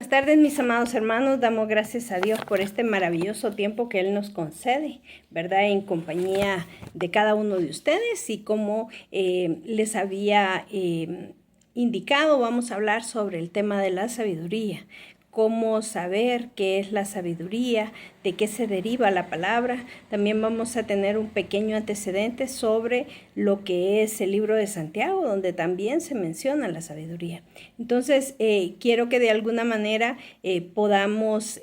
Buenas tardes, mis amados hermanos. Damos gracias a Dios por este maravilloso tiempo que Él nos concede, ¿verdad? En compañía de cada uno de ustedes, y como les había indicado, vamos a hablar sobre el tema de la sabiduría. Cómo saber qué es la sabiduría, de qué se deriva la palabra. También vamos a tener un pequeño antecedente sobre lo que es el libro de Santiago, donde también se menciona la sabiduría. Entonces, quiero que de alguna manera podamos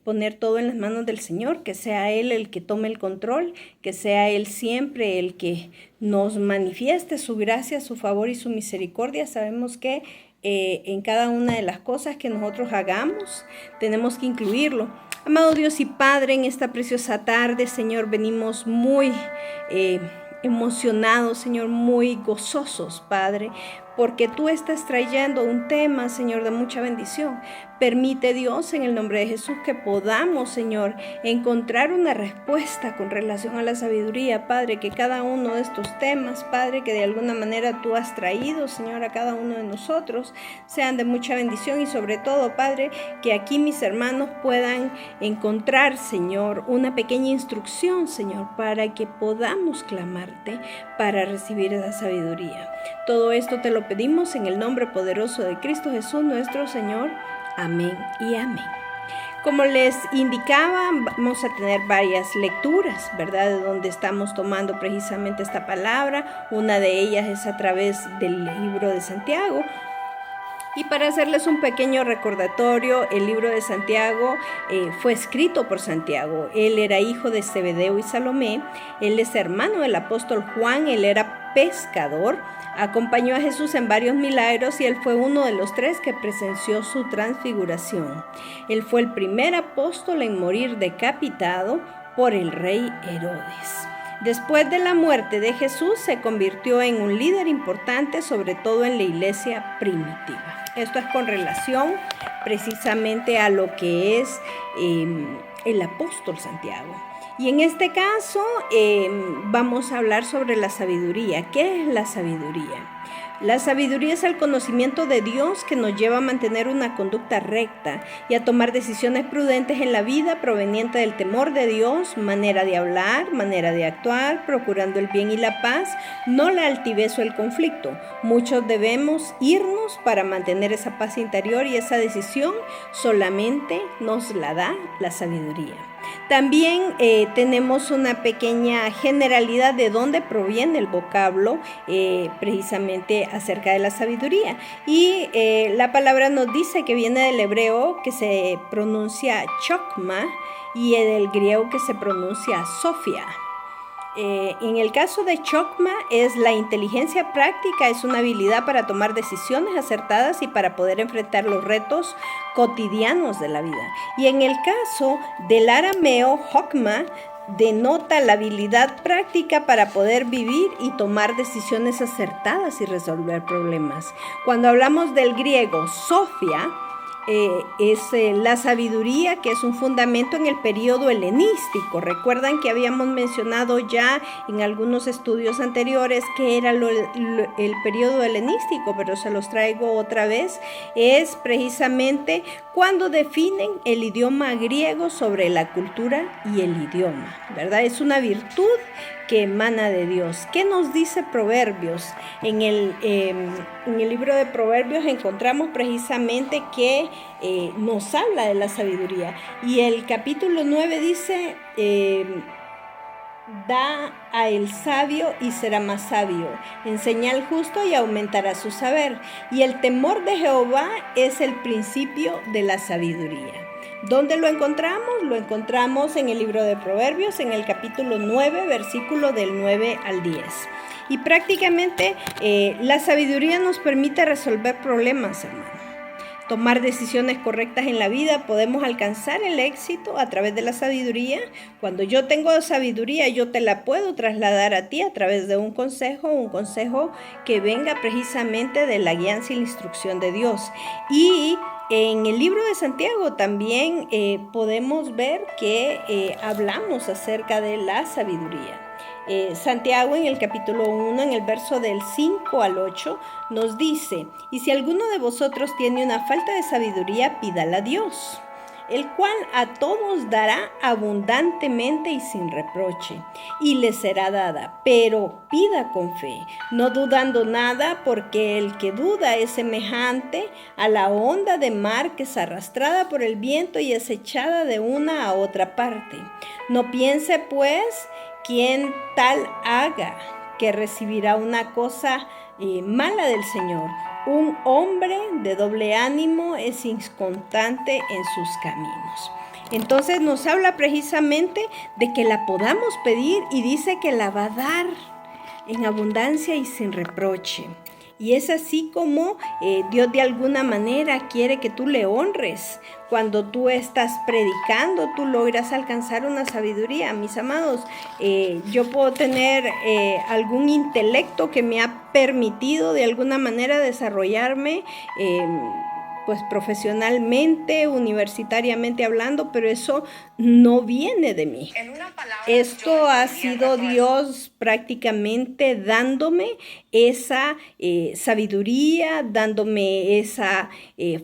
poner todo en las manos del Señor, que sea Él el que tome el control, que sea Él siempre el que nos manifieste su gracia, su favor y su misericordia. Sabemos que en cada una de las cosas que nosotros hagamos, tenemos que incluirlo. Amado Dios y Padre, en esta preciosa tarde, Señor, venimos muy emocionados, Señor, muy gozosos, Padre, porque tú estás trayendo un tema, Señor, de mucha bendición. Permite, Dios, en el nombre de Jesús, que podamos, Señor, encontrar una respuesta con relación a la sabiduría, Padre, que cada uno de estos temas, Padre, que de alguna manera tú has traído, Señor, a cada uno de nosotros, sean de mucha bendición, y sobre todo, Padre, que aquí mis hermanos puedan encontrar, Señor, una pequeña instrucción, Señor, para que podamos clamarte para recibir esa sabiduría. Todo esto te lo pedimos en el nombre poderoso de Cristo Jesús, nuestro Señor. Amén y amén. Como les indicaba, vamos a tener varias lecturas, ¿verdad? De donde estamos tomando precisamente esta palabra. Una de ellas es a través del libro de Santiago. Y para hacerles un pequeño recordatorio, el libro de Santiago fue escrito por Santiago. Él era hijo de Zebedeo y Salomé. Él es hermano del apóstol Juan. Él era pescador. Acompañó a Jesús en varios milagros y él fue uno de los 3 que presenció su transfiguración. Él fue el primer apóstol en morir decapitado por el rey Herodes. Después de la muerte de Jesús, se convirtió en un líder importante, sobre todo en la iglesia primitiva. Esto es con relación precisamente a lo que es el apóstol Santiago. Y en este caso vamos a hablar sobre la sabiduría. ¿Qué es la sabiduría? La sabiduría es el conocimiento de Dios que nos lleva a mantener una conducta recta y a tomar decisiones prudentes en la vida proveniente del temor de Dios, manera de hablar, manera de actuar, procurando el bien y la paz, no la altivez o el conflicto. Muchos debemos irnos para mantener esa paz interior, y esa decisión solamente nos la da la sabiduría. También tenemos una pequeña generalidad de dónde proviene el vocablo precisamente acerca de la sabiduría. Y la palabra nos dice que viene del hebreo, que se pronuncia chokma, y del griego, que se pronuncia sofia. En el caso de chokma, es la inteligencia práctica, es una habilidad para tomar decisiones acertadas y para poder enfrentar los retos cotidianos de la vida. Y en el caso del arameo, hokma denota la habilidad práctica para poder vivir y tomar decisiones acertadas y resolver problemas. Cuando hablamos del griego, sofia, es la sabiduría, que es un fundamento en el periodo helenístico. Recuerdan que habíamos mencionado ya en algunos estudios anteriores que era el periodo helenístico, pero se los traigo otra vez. Es precisamente cuando definen el idioma griego sobre la cultura y el idioma, ¿verdad? Es una virtud que emana de Dios. ¿Qué nos dice Proverbios? En el libro de Proverbios encontramos precisamente que nos habla de la sabiduría. Y el capítulo 9 dice, da a el sabio y será más sabio, enseña al justo y aumentará su saber. Y el temor de Jehová es el principio de la sabiduría. ¿Dónde lo encontramos? Lo encontramos en el libro de Proverbios, en el capítulo 9, versículo del 9 al 10. Y prácticamente la sabiduría nos permite resolver problemas, hermano. Tomar decisiones correctas en la vida. Podemos alcanzar el éxito a través de la sabiduría. Cuando yo tengo sabiduría, yo te la puedo trasladar a ti a través de un consejo que venga precisamente de la guianza y la instrucción de Dios. Y en el libro de Santiago también podemos ver que hablamos acerca de la sabiduría. Santiago en el capítulo 1, en el verso del 5 al 8, nos dice: y si alguno de vosotros tiene una falta de sabiduría, pídala a Dios, el cual a todos dará abundantemente y sin reproche, y le será dada, pero pida con fe, no dudando nada, porque el que duda es semejante a la onda de mar que es arrastrada por el viento y es echada de una a otra parte. No piense, pues, quien tal haga, que recibirá una cosa mala del Señor. Un hombre de doble ánimo es inconstante en sus caminos. Entonces nos habla precisamente de que la podamos pedir, y dice que la va a dar en abundancia y sin reproche. Y es así como Dios de alguna manera quiere que tú le honres. Cuando tú estás predicando, tú logras alcanzar una sabiduría. Mis amados, yo puedo tener algún intelecto que me ha permitido de alguna manera desarrollarme, pues profesionalmente, universitariamente hablando, pero eso no viene de mí. Esto ha sido Dios prácticamente dándome esa sabiduría, dándome esa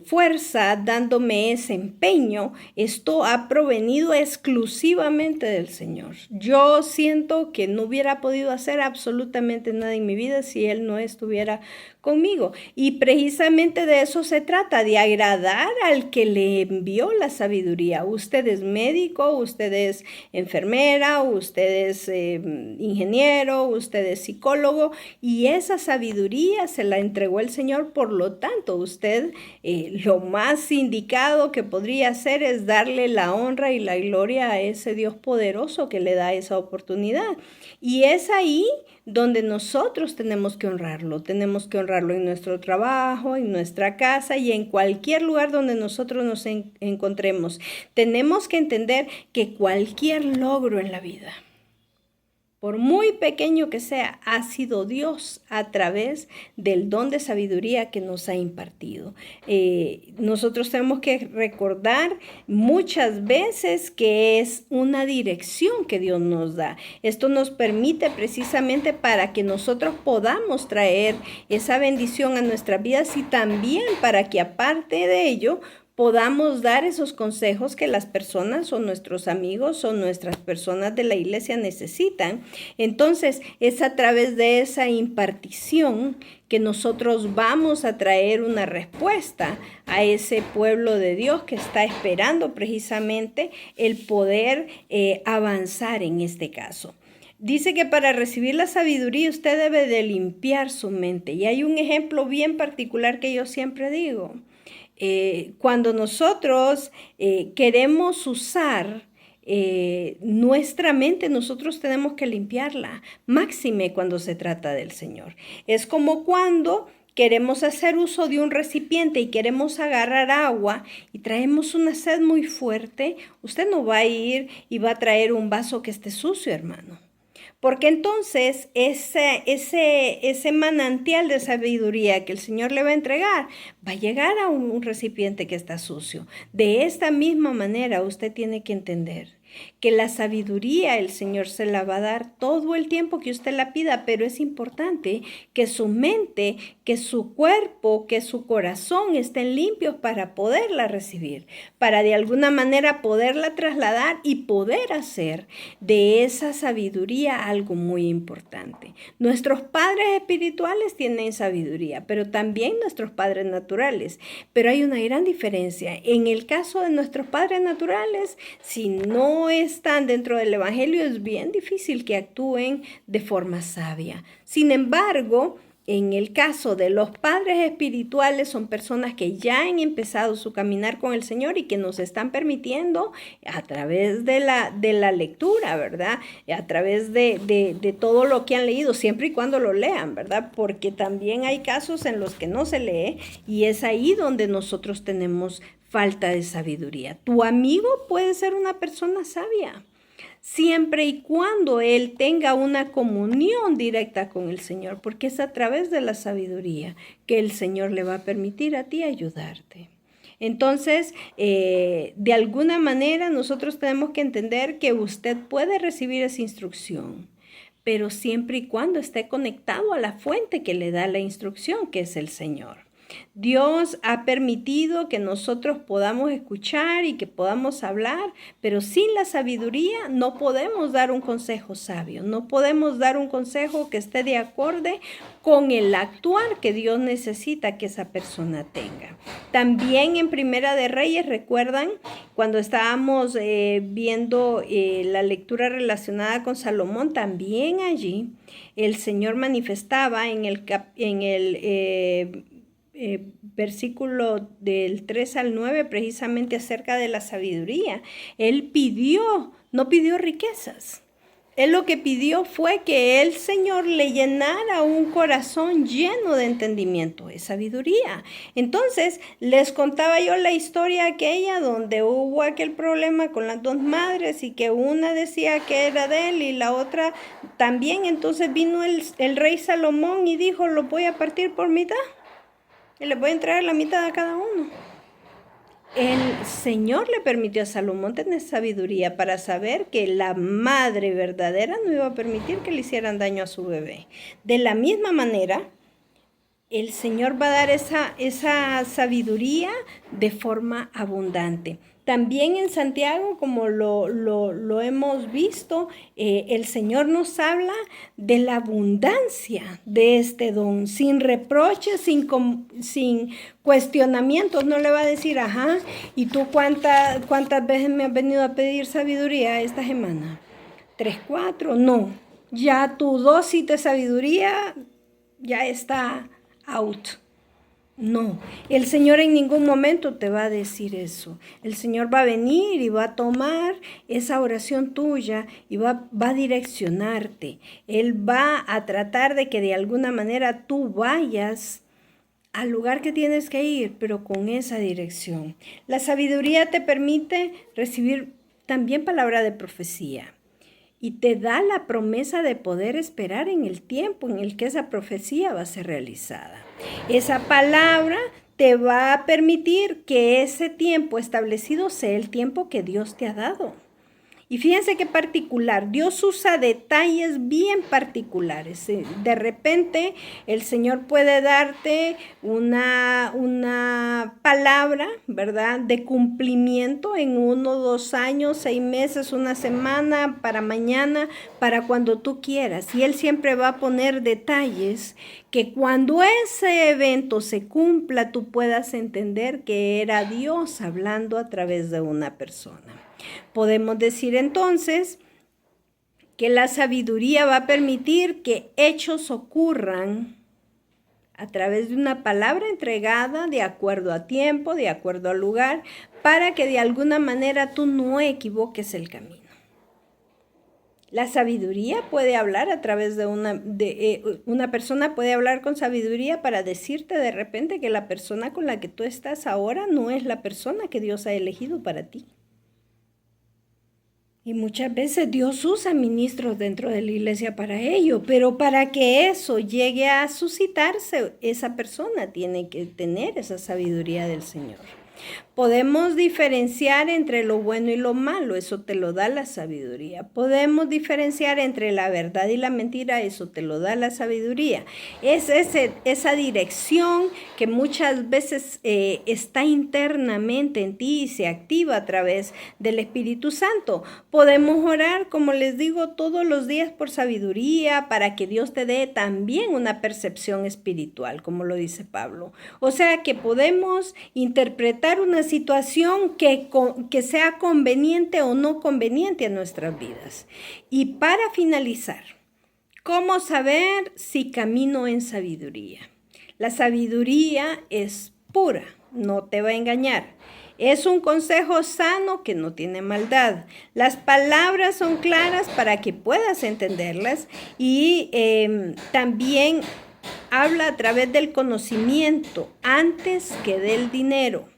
fuerza, dándome ese empeño. Esto ha provenido exclusivamente del Señor. Yo siento que no hubiera podido hacer absolutamente nada en mi vida si Él no estuviera conmigo. Y precisamente de eso se trata, de agradar al que le envió la sabiduría. Usted es médico, usted es enfermera, usted es ingeniero, usted es psicólogo, y esa sabiduría se la entregó el Señor. Por lo tanto, usted lo más indicado que podría hacer es darle la honra y la gloria a ese Dios poderoso que le da esa oportunidad. Y es ahí donde nosotros tenemos que honrarlo en nuestro trabajo, en nuestra casa y en cualquier lugar donde nosotros nos encontremos. Tenemos que entender que cualquier logro en la vida, por muy pequeño que sea, ha sido Dios a través del don de sabiduría que nos ha impartido. Nosotros tenemos que recordar muchas veces que es una dirección que Dios nos da. Esto nos permite precisamente para que nosotros podamos traer esa bendición a nuestras vidas, y también para que aparte de ello podamos dar esos consejos que las personas o nuestros amigos o nuestras personas de la iglesia necesitan. Entonces, es a través de esa impartición que nosotros vamos a traer una respuesta a ese pueblo de Dios que está esperando precisamente el poder avanzar en este caso. Dice que para recibir la sabiduría usted debe de limpiar su mente. Y hay un ejemplo bien particular que yo siempre digo. Cuando nosotros queremos usar nuestra mente, nosotros tenemos que limpiarla, máxime cuando se trata del Señor. Es como cuando queremos hacer uso de un recipiente y queremos agarrar agua y traemos una sed muy fuerte. Usted no va a ir y va a traer un vaso que esté sucio, hermano. Porque entonces ese manantial de sabiduría que el Señor le va a entregar va a llegar a un recipiente que está sucio. De esta misma manera usted tiene que entender que la sabiduría el Señor se la va a dar todo el tiempo que usted la pida, pero es importante que su mente, que su cuerpo, que su corazón estén limpios para poderla recibir, para de alguna manera poderla trasladar y poder hacer de esa sabiduría algo muy importante. Nuestros padres espirituales tienen sabiduría, pero también nuestros padres naturales. Pero hay una gran diferencia. En el caso de nuestros padres naturales, si no están dentro del Evangelio, es bien difícil que actúen de forma sabia. Sin embargo, en el caso de los padres espirituales, son personas que ya han empezado su caminar con el Señor y que nos están permitiendo a través de la lectura, ¿verdad? A través de todo lo que han leído, siempre y cuando lo lean, ¿verdad? Porque también hay casos en los que no se lee, y es ahí donde nosotros tenemos falta de sabiduría. Tu amigo puede ser una persona sabia, siempre y cuando él tenga una comunión directa con el Señor, porque es a través de la sabiduría que el Señor le va a permitir a ti ayudarte. Entonces, de alguna manera nosotros tenemos que entender que usted puede recibir esa instrucción, pero siempre y cuando esté conectado a la fuente que le da la instrucción, que es el Señor. Dios ha permitido que nosotros podamos escuchar y que podamos hablar, pero sin la sabiduría no podemos dar un consejo sabio, no podemos dar un consejo que esté de acorde con el actuar que Dios necesita que esa persona tenga. También en Primera de Reyes, ¿recuerdan? Cuando estábamos viendo la lectura relacionada con Salomón, también allí el Señor manifestaba en el versículo del 3 al 9, precisamente acerca de la sabiduría. Él no pidió riquezas. Él lo que pidió fue que el Señor le llenara un corazón lleno de entendimiento, de sabiduría. Entonces, les contaba yo la historia aquella donde hubo aquel problema con las dos madres y que una decía que era de él y la otra también. Entonces vino el rey Salomón y dijo, lo voy a partir por mitad. Y les voy a entregar la mitad a cada uno. El Señor le permitió a Salomón tener sabiduría para saber que la madre verdadera no iba a permitir que le hicieran daño a su bebé. De la misma manera, el Señor va a dar esa sabiduría de forma abundante. También en Santiago, como lo hemos visto, el Señor nos habla de la abundancia de este don, sin reproches, sin cuestionamientos. No le va a decir, ajá, ¿y tú cuántas veces me has venido a pedir sabiduría esta semana? 3, 4, no. Ya tu dosis de sabiduría ya está out. No, el Señor en ningún momento te va a decir eso. El Señor va a venir y va a tomar esa oración tuya y va a direccionarte. Él va a tratar de que de alguna manera tú vayas al lugar que tienes que ir, pero con esa dirección. La sabiduría te permite recibir también palabra de profecía. Y te da la promesa de poder esperar en el tiempo en el que esa profecía va a ser realizada. Esa palabra te va a permitir que ese tiempo establecido sea el tiempo que Dios te ha dado. Y fíjense qué particular, Dios usa detalles bien particulares. De repente el Señor puede darte una palabra, ¿verdad?, de cumplimiento en 1, 2 años, 6 meses, 1 semana, para mañana, para cuando tú quieras. Y Él siempre va a poner detalles que cuando ese evento se cumpla, tú puedas entender que era Dios hablando a través de una persona. Podemos decir entonces que la sabiduría va a permitir que hechos ocurran a través de una palabra entregada de acuerdo a tiempo, de acuerdo al lugar, para que de alguna manera tú no equivoques el camino. La sabiduría puede hablar a través de una persona puede hablar con sabiduría para decirte de repente que la persona con la que tú estás ahora no es la persona que Dios ha elegido para ti. Y muchas veces Dios usa ministros dentro de la iglesia para ello, pero para que eso llegue a suscitarse, esa persona tiene que tener esa sabiduría del Señor. Podemos diferenciar entre lo bueno y lo malo, eso te lo da la sabiduría. Podemos diferenciar entre la verdad y la mentira, eso te lo da la sabiduría. Es esa dirección que muchas veces está internamente en ti y se activa a través del Espíritu Santo. Podemos orar, como les digo, todos los días por sabiduría, para que Dios te dé también una percepción espiritual, como lo dice Pablo. O sea que podemos interpretar una situación que sea conveniente o no conveniente a nuestras vidas. Y para finalizar, ¿cómo saber si camino en sabiduría? La sabiduría es pura, no te va a engañar. Es un consejo sano que no tiene maldad. Las palabras son claras para que puedas entenderlas y también habla a través del conocimiento antes que del dinero.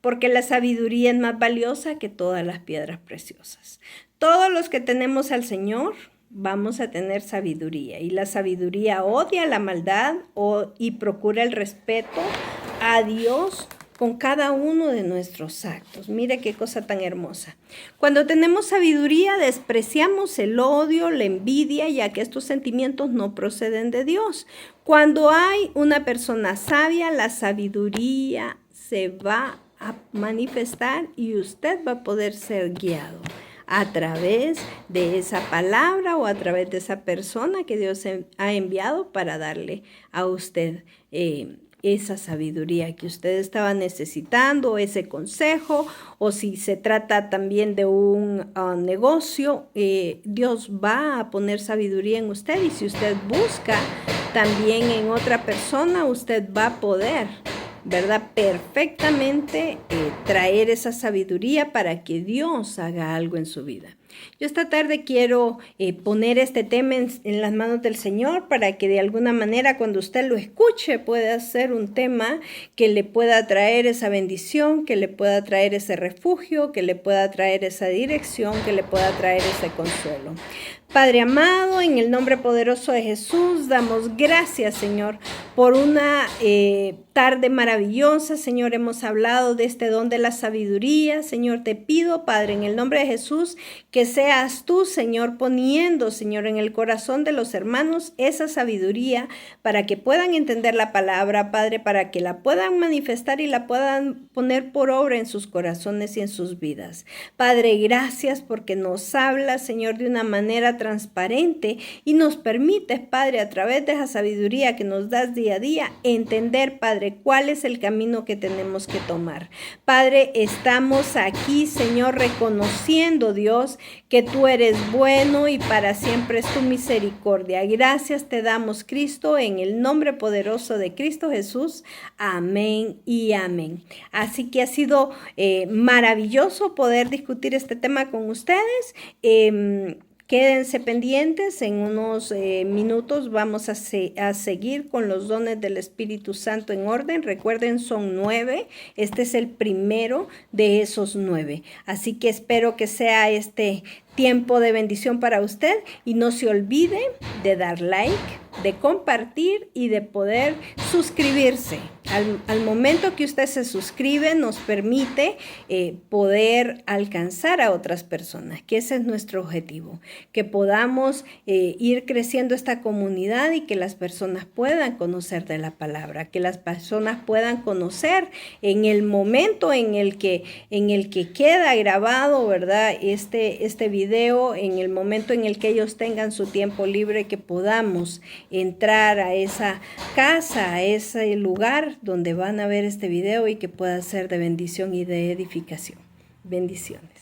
Porque la sabiduría es más valiosa que todas las piedras preciosas. Todos los que tenemos al Señor vamos a tener sabiduría. Y la sabiduría odia la maldad y procura el respeto a Dios con cada uno de nuestros actos. Mire qué cosa tan hermosa. Cuando tenemos sabiduría, despreciamos el odio, la envidia, ya que estos sentimientos no proceden de Dios. Cuando hay una persona sabia, la sabiduría se va a manifestar y usted va a poder ser guiado a través de esa palabra o a través de esa persona que Dios ha enviado para darle a usted esa sabiduría que usted estaba necesitando, ese consejo, o si se trata también de un negocio, Dios va a poner sabiduría en usted, y si usted busca también en otra persona, usted va a poder, ¿verdad?, perfectamente traer esa sabiduría para que Dios haga algo en su vida. Yo esta tarde quiero poner este tema en las manos del Señor para que de alguna manera cuando usted lo escuche pueda ser un tema que le pueda traer esa bendición, que le pueda traer ese refugio, que le pueda traer esa dirección, que le pueda traer ese consuelo. Padre amado, en el nombre poderoso de Jesús, damos gracias, Señor, por una tarde maravillosa. Señor, hemos hablado de este don de la sabiduría. Señor, te pido, Padre, en el nombre de Jesús, que seas tú, Señor, poniendo, Señor, en el corazón de los hermanos esa sabiduría para que puedan entender la palabra, Padre, para que la puedan manifestar y la puedan poner por obra en sus corazones y en sus vidas. Padre, gracias porque nos hablas, Señor, de una manera transparente y nos permites, Padre, a través de esa sabiduría que nos das día a día, entender, Padre, cuál es el camino que tenemos que tomar. Padre, estamos aquí, Señor, reconociendo, Dios, que tú eres bueno y para siempre es tu misericordia. Gracias te damos, Cristo, en el nombre poderoso de Cristo Jesús. Amén y amén. Así que ha sido maravilloso poder discutir este tema con ustedes. Quédense pendientes, en unos minutos vamos a seguir con los dones del Espíritu Santo en orden. Recuerden, son 9, este es el primero de esos 9. Así que espero que sea este tiempo de bendición para usted y no se olvide de dar like, de compartir y de poder suscribirse. Al momento que usted se suscribe nos permite poder alcanzar a otras personas, que ese es nuestro objetivo, que podamos ir creciendo esta comunidad y que las personas puedan conocer de la palabra, que las personas puedan conocer en el momento en el que queda grabado, ¿verdad?, este video, en el momento en el que ellos tengan su tiempo libre, que podamos entrar a esa casa, a ese lugar donde van a ver este video y que pueda ser de bendición y de edificación. Bendiciones.